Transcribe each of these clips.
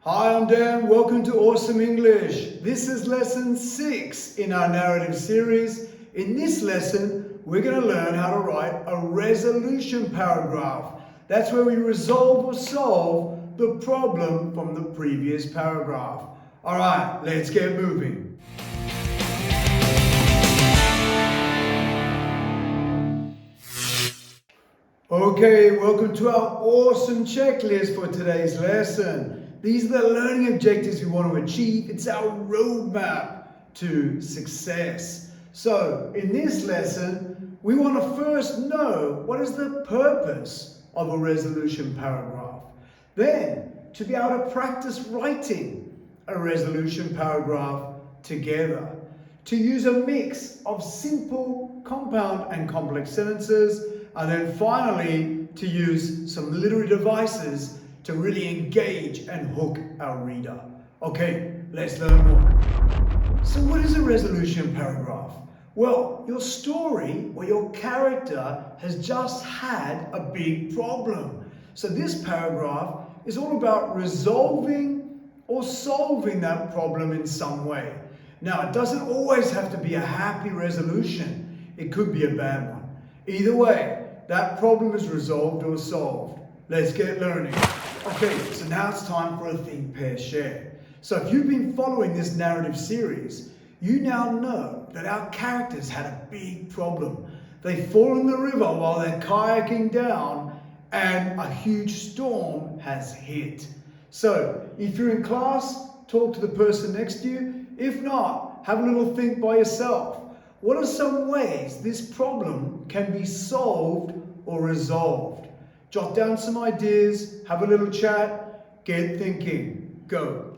Hi, I'm Dan. Welcome to Awesome English. This is lesson 6 in our narrative series. In this lesson, we're going to learn how to write a resolution paragraph. That's where we resolve or solve the problem from the previous paragraph. All right, let's get moving. Okay, welcome to our awesome checklist for today's lesson. These are the learning objectives we want to achieve. It's our roadmap to success. So, in this lesson, we want to first know what is the purpose of a resolution paragraph. Then, to be able to practice writing a resolution paragraph together. To use a mix of simple, compound, and complex sentences. And then finally, to use some literary devices to really engage and hook our reader. Okay, let's learn more. So what is a resolution paragraph? Well, your story or your character has just had a big problem. So this paragraph is all about resolving or solving that problem in some way. Now, it doesn't always have to be a happy resolution. It could be a bad one. Either way, that problem is resolved or solved. Let's get learning. Okay, so now it's time for a think, pair, share. So if you've been following this narrative series, you now know that our characters had a big problem. They fall in the river while they're kayaking down and a huge storm has hit. So if you're in class, talk to the person next to you. If not, have a little think by yourself. What are some ways this problem can be solved or resolved? Jot down some ideas, have a little chat, get thinking. Go.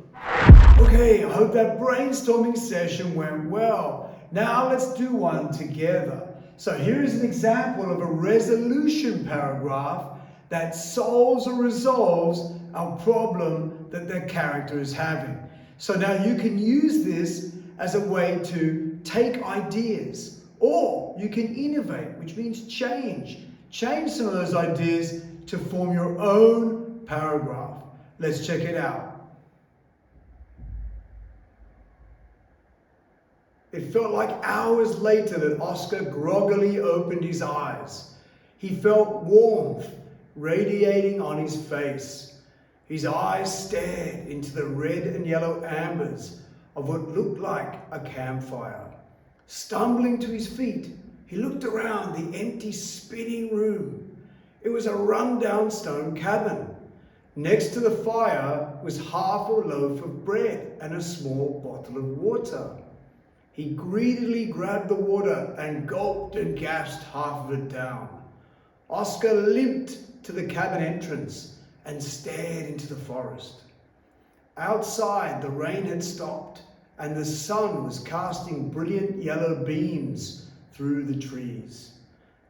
Okay, I hope that brainstorming session went well. Now let's do one together. So here is an example of a resolution paragraph that solves or resolves a problem that their character is having. So now you can use this as a way to take ideas, or you can innovate, which means change some of those ideas to form your own paragraph. Let's check it out. It felt like hours later that Oscar groggily opened his eyes. He felt warmth radiating on his face. His eyes stared into the red and yellow ambers of what looked like a campfire. Stumbling to his feet, he looked around the empty, spinning room. It was a run-down stone cabin. Next to the fire was half a loaf of bread and a small bottle of water. He greedily grabbed the water and gulped and gasped half of it down. Oscar limped to the cabin entrance and stared into the forest. Outside, the rain had stopped and the sun was casting brilliant yellow beams through the trees.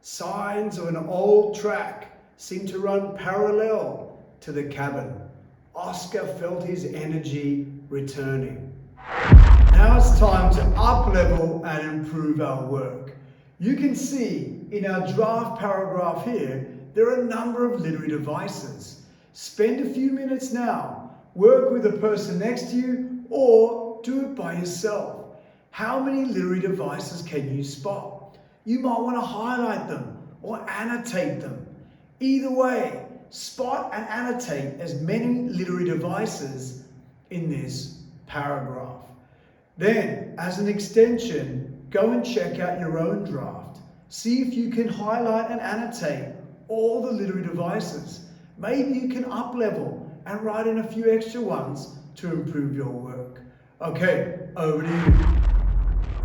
Signs of an old track seemed to run parallel to the cabin. Oscar felt his energy returning. Now it's time to up-level and improve our work. You can see in our draft paragraph here, there are a number of literary devices. Spend a few minutes now. Work with the person next to you or do it by yourself. How many literary devices can you spot? You might want to highlight them or annotate them. Either way, spot and annotate as many literary devices in this paragraph. Then, as an extension, go and check out your own draft. See if you can highlight and annotate all the literary devices. Maybe you can up-level and write in a few extra ones to improve your work. Okay, over to you.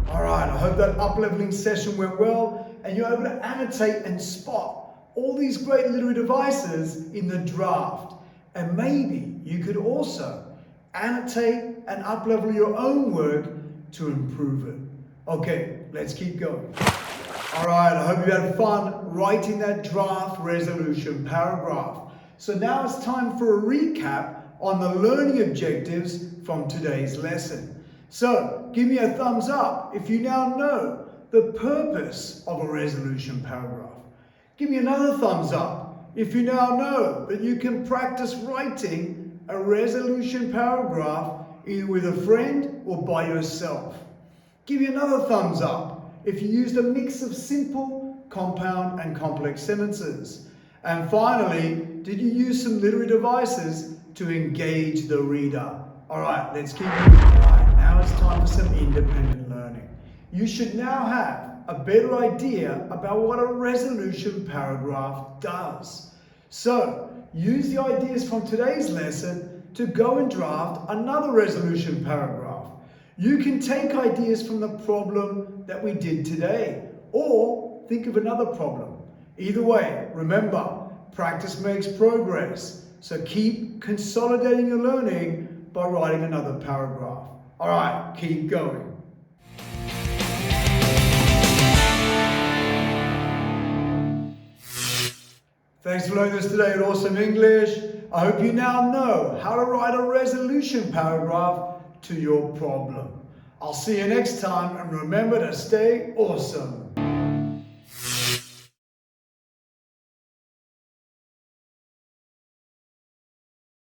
Alright, I hope that up-leveling session went well and you're able to annotate and spot all these great literary devices in the draft. And maybe you could also annotate and up-level your own work to improve it. Okay, let's keep going. Alright, I hope you had fun writing that draft resolution paragraph. So now it's time for a recap on the learning objectives from today's lesson. So, give me a thumbs up if you now know the purpose of a resolution paragraph. Give me another thumbs up if you now know that you can practice writing a resolution paragraph either with a friend or by yourself? Give you another thumbs up if you used a mix of simple, compound and complex sentences. And finally, did you use some literary devices to engage the reader? Alright, let's keep moving. Alright, now it's time for some independent learning. You should now have a better idea about what a resolution paragraph does. So, use the ideas from today's lesson to go and draft another resolution paragraph. You can take ideas from the problem that we did today, or think of another problem. Either way, remember, practice makes progress. So keep consolidating your learning by writing another paragraph. All right, keep going. Thanks for learning this today at Awesome English. I hope you now know how to write a resolution paragraph to your problem. I'll see you next time, and remember to stay awesome.